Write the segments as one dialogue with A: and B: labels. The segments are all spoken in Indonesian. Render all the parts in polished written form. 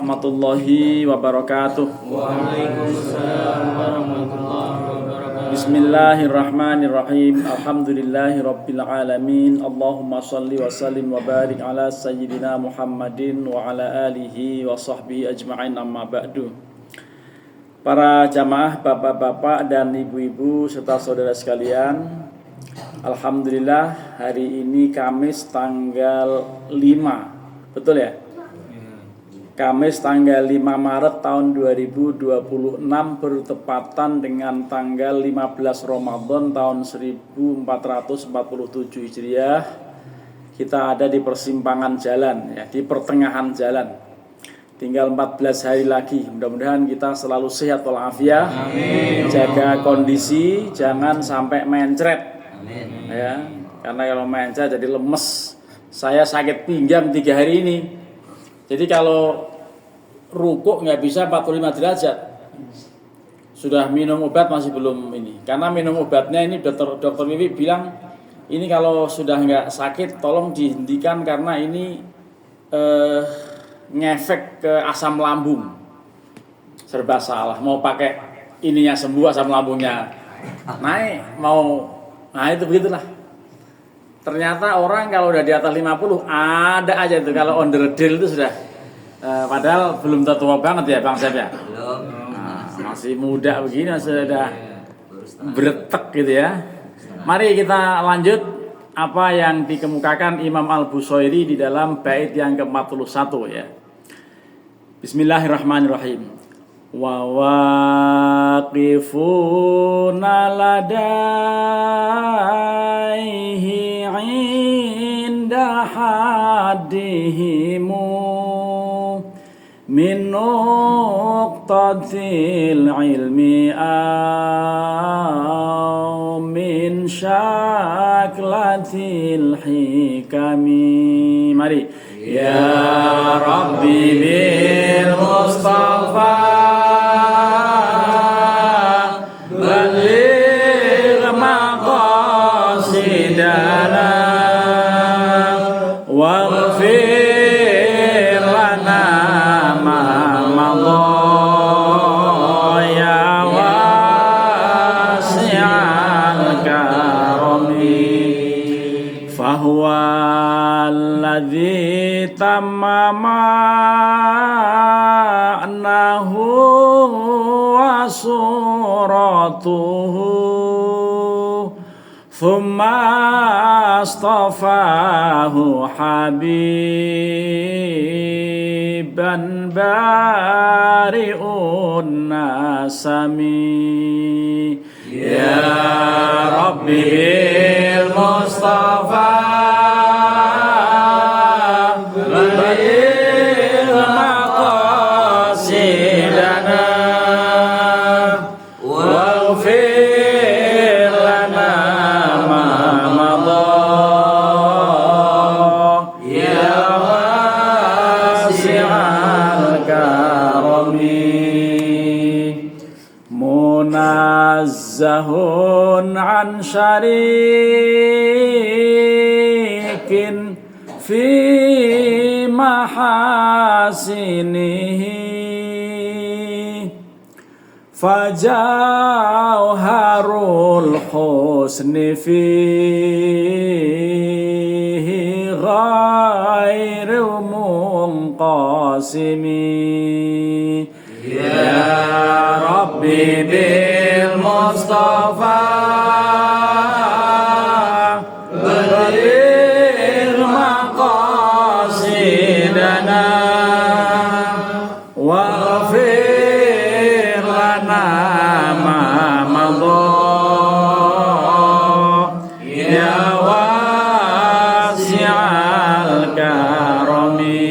A: Warahmatullahi wabarakatuh.
B: Waalaikumsalam warahmatullahi wabarakatuh.
A: Bismillahirrahmanirrahim. Alhamdulillahi rabbil alamin. Allahumma shalli wa sallim wa barik ala sayyidina Muhammadin wa ala alihi wa sahbihi ajma'in, amma ba'du. Para jamaah, bapak-bapak dan ibu-ibu serta saudara sekalian, alhamdulillah hari ini Kamis tanggal 5. Betul ya? Kamis tanggal 5 Maret tahun 2026 bertepatan dengan tanggal 15 Ramadan tahun 1447 Hijriah. Kita ada di persimpangan jalan ya, di pertengahan jalan. Tinggal 14 hari lagi. Mudah-mudahan kita selalu sehat walafiat. Jaga kondisi, jangan sampai mencret.
B: Amin.
A: Ya, karena kalau mencret jadi lemes. Saya sakit pinggang 3 hari ini. Jadi kalau rukuk nggak bisa 45 derajat. Sudah minum obat masih belum ini. Karena minum obatnya ini dokter Wiwi bilang ini kalau sudah nggak sakit tolong dihentikan karena ini ngefek ke asam lambung. Serba salah. Mau pakai ininya sembuh asam lambungnya naik, nah itu begitulah. Ternyata orang kalau udah di atas 50 ada aja itu kalau on the deal itu sudah padahal belum tua banget ya Bang Sep ya. Masih muda begini sudah beretek gitu ya. Mari kita lanjut apa yang dikemukakan Imam Al-Busayri di dalam bait yang ke-41 ya. Bismillahirrahmanirrahim. Wa waqifuna ladaihi inda haddihimu min nuqtatil ilmi aw min syaklatil hikami. Mari ya Rabbi bil Mustafa baligh maqasidana waghfir lana ma madha ya wasi'al karami fahuwa alladzi tamama annahu wa suratuhu thumma astafahu habiban bari'un nasami ya Rabbi bil Mustafa baligh maqasidana waghfir lana ma madha ya wasi'al karami munazzahun an syarikin fi mahasinihi fajauharul husni fihi ghairu munqasimi ya Rabbi bil Mustafa baligh maqasidana waghfir lana ma madha ya wasi'al karami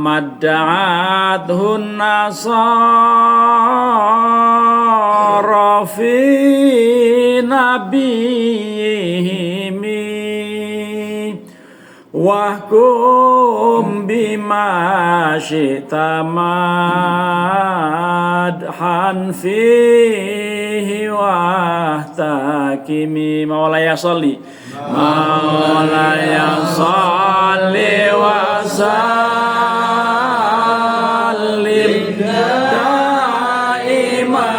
A: madda'athun nasara fi nabiyihimi wahkum bima syi'ta madhan fihi واحتكمي مولاي صلي مولاي صل وسلم دائما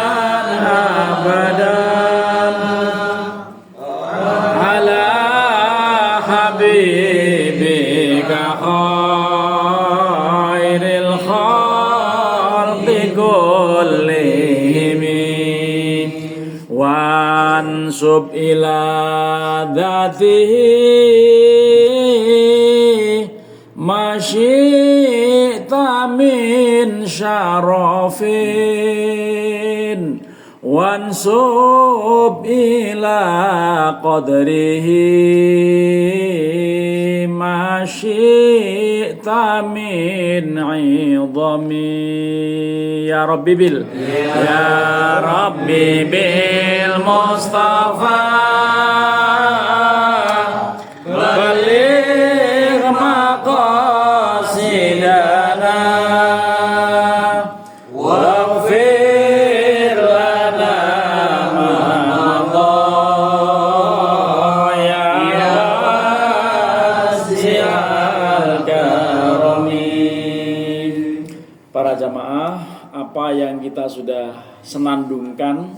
A: أبدا على حبيبك خير الخلق كلهم وانسب إلى ذاته ما شئت من شرف وانسب إلى قدره ما شئت من عظم يا ربي بالمصطفى بلغ مقاصدنا واغفر لنا ما مضى يا واسع الكرم. Para jamaah, apa yang kita sudah senandungkan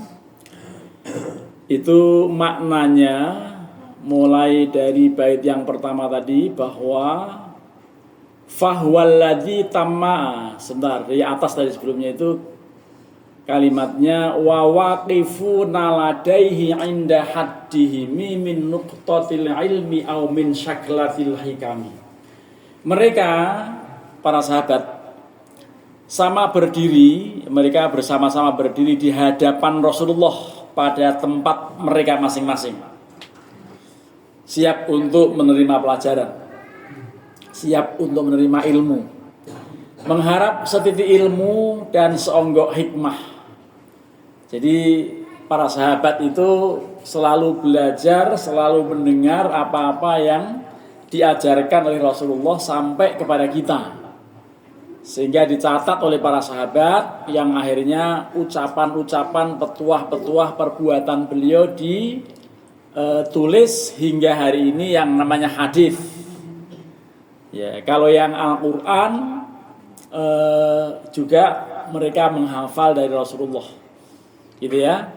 A: itu maknanya mulai dari bait yang pertama tadi bahwa fahwalladzi tamma, sebentar di atas tadi sebelumnya itu kalimatnya wa waqifuna ladaihi inda haddihi min nuqtatil ilmi aw min syaklatil hikami. Mereka para sahabat mereka bersama-sama berdiri di hadapan Rasulullah pada tempat mereka masing-masing, siap untuk menerima pelajaran, siap untuk menerima ilmu, mengharap setitik ilmu dan seonggok hikmah. Jadi para sahabat itu selalu belajar, selalu mendengar apa-apa yang diajarkan oleh Rasulullah sampai kepada kita, sehingga dicatat oleh para sahabat yang akhirnya ucapan-ucapan, petuah-petuah perbuatan beliau ditulis hingga hari ini yang namanya hadis. Ya, kalau yang Al-Quran juga mereka menghafal dari Rasulullah, gitu ya.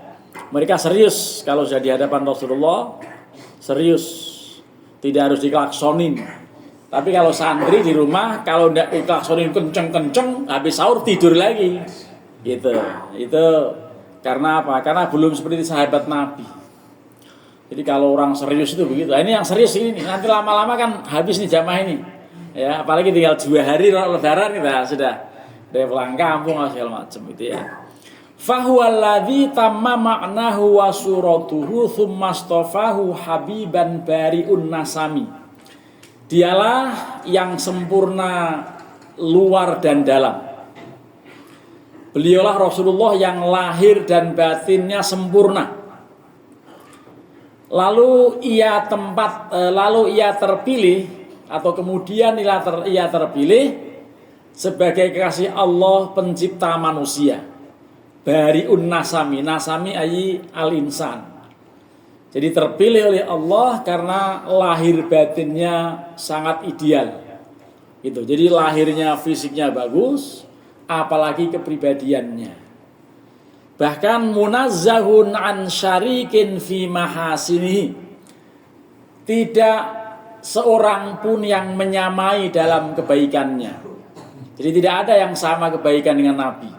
A: Mereka serius kalau sudah di hadapan Rasulullah, serius, tidak harus diklaksonin. Tapi kalau santri di rumah, kalau tidak diklaksonin kenceng-kenceng, habis sahur tidur lagi, gitu. Itu karena apa? Karena belum seperti sahabat Nabi. Jadi kalau orang serius itu begitu. Ini yang serius ini, nanti lama-lama kan habis nih jamaah ini. Ya, apalagi tinggal 2 hari lebaran kita sudah pulang kampung segala macam itu ya. Fahuwaladzi tamma ma'nahu wa suratuhu tsumma astafahu habiban bari'un nasami. Dialah yang sempurna luar dan dalam. Beliaulah Rasulullah yang lahir dan batinnya sempurna. Lalu ia terpilih atau kemudian ia terpilih sebagai kekasih Allah pencipta manusia. Bari'un nasami, nasami ayi al-insan. Jadi terpilih oleh Allah karena lahir batinnya sangat ideal. Gitu. Jadi lahirnya fisiknya bagus, apalagi kepribadiannya. Bahkan munazzahun an syarikin fi mahasinihi. Tidak seorang pun yang menyamai dalam kebaikannya. Jadi tidak ada yang sama kebaikan dengan Nabi.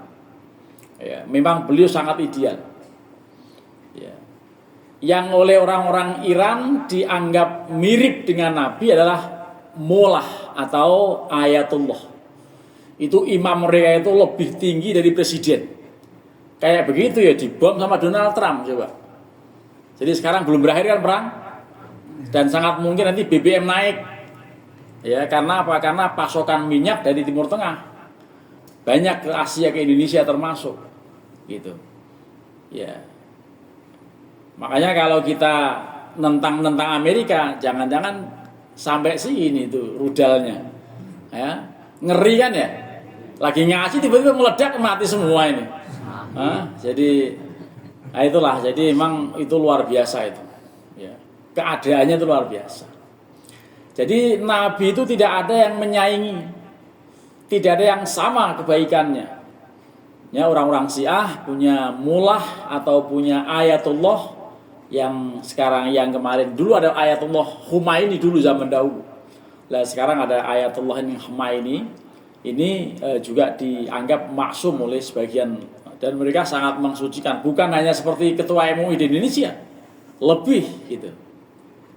A: Ya, memang beliau sangat ideal. Ya. Yang oleh orang-orang Iran dianggap mirip dengan Nabi adalah Molah atau Ayatullah. Itu imam mereka itu lebih tinggi dari presiden. Kayak begitu ya, dibom sama Donald Trump coba. Jadi sekarang belum berakhir kan perang, dan sangat mungkin nanti BBM naik. Ya, karena apa? Karena pasokan minyak dari Timur Tengah banyak ke Asia, ke Indonesia termasuk, gitu. Ya. Makanya kalau kita nentang Amerika, jangan-jangan sampai sini tuh rudalnya. Ya. Ngeri kan ya? Lagi ngaji tiba-tiba meledak, mati semua ini. Jadi Nah, itulah, jadi memang itu luar biasa itu. Ya. Keadaannya itu luar biasa. Jadi Nabi itu tidak ada yang menyaingi, tidak ada yang sama kebaikannya. Ya, orang-orang Syiah punya mullah atau punya ayatullah yang sekarang, yang kemarin dulu ada ayatullah Humaini dulu zaman dahulu. Nah, sekarang ada ayatullah ini Humaini. Ini juga dianggap maksum oleh sebagian, dan mereka sangat mensucikan, bukan hanya seperti ketua MUI di Indonesia, lebih gitu.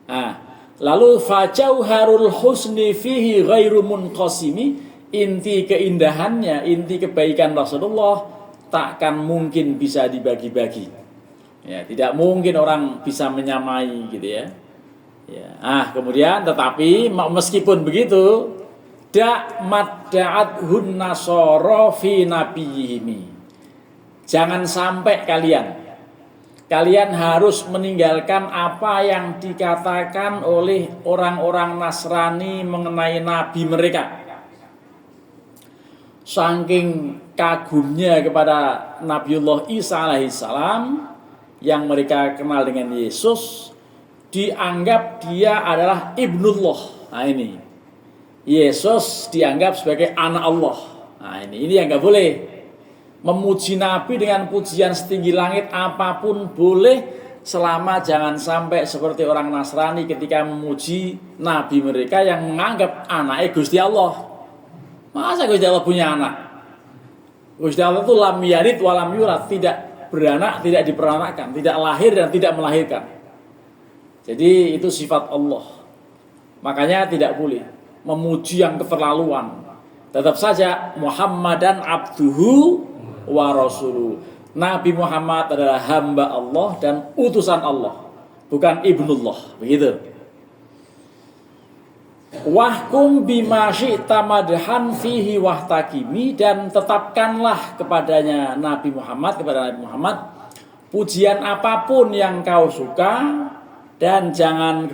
A: Nah, lalu fajauharul husni fihi ghairu munqasimi, inti keindahannya, inti kebaikan Rasulullah takkan mungkin bisa dibagi-bagi. Ya, tidak mungkin orang bisa menyamai gitu ya. Ya. Kemudian tetapi meskipun begitu, madda'athun nasara fi nabiyihimi. Jangan sampai kalian harus meninggalkan apa yang dikatakan oleh orang-orang Nasrani mengenai nabi mereka. Saking kagumnya kepada Nabiullah Isa alaihissalam yang mereka kenal dengan Yesus, dianggap dia adalah ibnullah. Nah, ini Yesus dianggap sebagai anak Allah. Nah, ini yang nggak boleh. Memuji Nabi dengan pujian setinggi langit apapun boleh, selama jangan sampai seperti orang Nasrani ketika memuji Nabi mereka yang menganggap anaknya Gusti Allah. Masa Gusti Allah punya anak? Gusti Allah itu lam yalid wa lam yulad, tidak beranak, tidak diperanakkan, tidak lahir dan tidak melahirkan. Jadi itu sifat Allah. Makanya tidak boleh memuji yang keterlaluan. Tetap saja Muhammadan abduhu wa rasuluh. Nabi Muhammad adalah hamba Allah dan utusan Allah, bukan ibnullah, begitu. Wahkum bima syi'ta madhan fihi wahtakimi, dan tetapkanlah kepadanya Nabi Muhammad, kepada Nabi Muhammad pujian apapun yang kau suka, dan jangan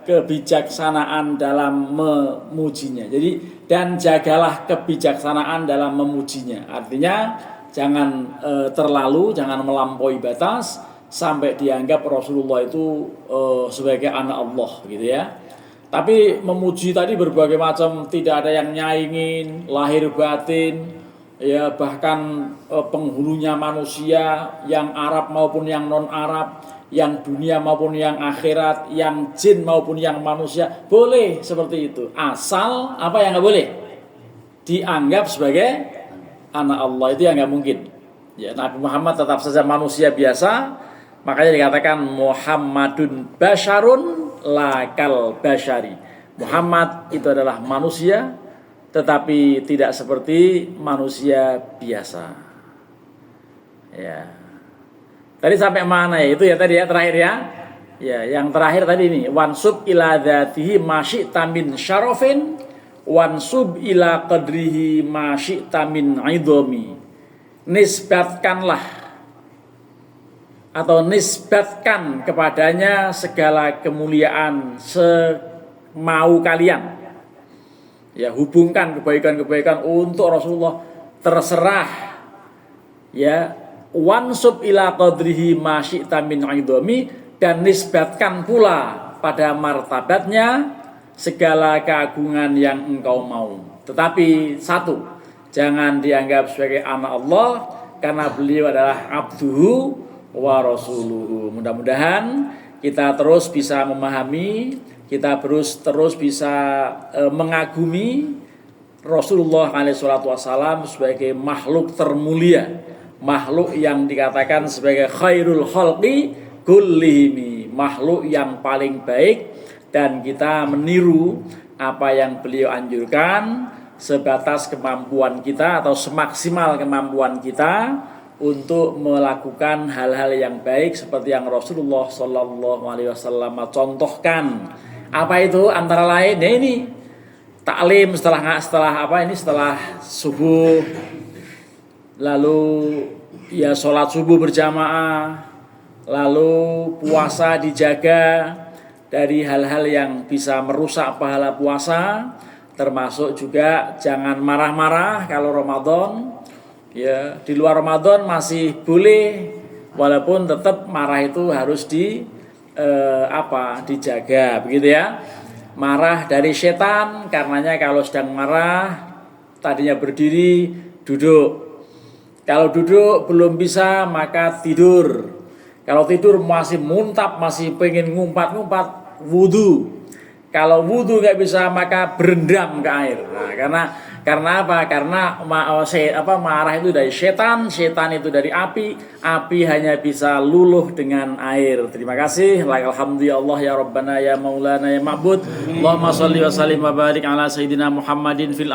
A: kebijaksanaan dalam memujinya. Jadi, dan jagalah kebijaksanaan dalam memujinya. Artinya jangan terlalu, jangan melampaui batas sampai dianggap Rasulullah itu sebagai anak Allah gitu ya. Tapi memuji tadi berbagai macam, tidak ada yang nyaingin, lahir batin, ya bahkan penghulunya manusia, yang Arab maupun yang non Arab, yang dunia maupun yang akhirat, yang jin maupun yang manusia, boleh seperti itu. Asal apa yang nggak boleh? Dianggap sebagai anak Allah, itu yang nggak mungkin. Ya, Nabi Muhammad tetap saja manusia biasa, makanya dikatakan Muhammadun basyarun lakal basyari. Muhammad itu adalah manusia, tetapi tidak seperti manusia biasa. Ya. Tadi sampai mana ya? Itu ya tadi ya, terakhir ya. Ya, yang terakhir tadi ini, wansub ila dzatihi masyi'ta min syarafin, wansub ila qadrihi masyi'ta min idhami. Nisbatkanlah atau nisbatkan kepadanya segala kemuliaan semau kalian. Ya, hubungkan kebaikan-kebaikan untuk Rasulullah, terserah. Ya, wansub ila qadrihi ma syi'ta min idhami, dan nisbatkan pula pada martabatnya segala keagungan yang engkau mau. Tetapi satu, jangan dianggap sebagai anak Allah, karena beliau adalah abduhu wa rasuluhu. Mudah-mudahan kita terus bisa memahami, kita terus bisa mengagumi Rasulullah SAW sebagai makhluk termulia, makhluk yang dikatakan sebagai khairul khalqi kullihimi, makhluk yang paling baik, dan kita meniru apa yang beliau anjurkan sebatas kemampuan kita atau semaksimal kemampuan kita untuk melakukan hal-hal yang baik seperti yang Rasulullah SAW contohkan. Apa itu? Antara lain ya ini taklim setelah subuh, lalu ya sholat subuh berjamaah, lalu puasa dijaga dari hal-hal yang bisa merusak pahala puasa, termasuk juga jangan marah-marah kalau Ramadan. Ya, di luar Ramadan masih boleh walaupun tetap marah itu harus dijaga begitu ya. Marah dari setan, karenanya kalau sedang marah tadinya berdiri, duduk. Kalau duduk belum bisa maka tidur. Kalau tidur masih muntap, masih pengen ngumpat-ngumpat, wudu. Kalau wudu nggak bisa maka berendam ke air. Nah, karena apa? Karena marah itu dari setan, setan itu dari api hanya bisa luluh dengan air. Terima kasih. Alhamdulillah ya Rabbana ya Maulana ya Ma'bud. Allahumma sholli wa sallim wa barik ala sayyidina Muhammadin fil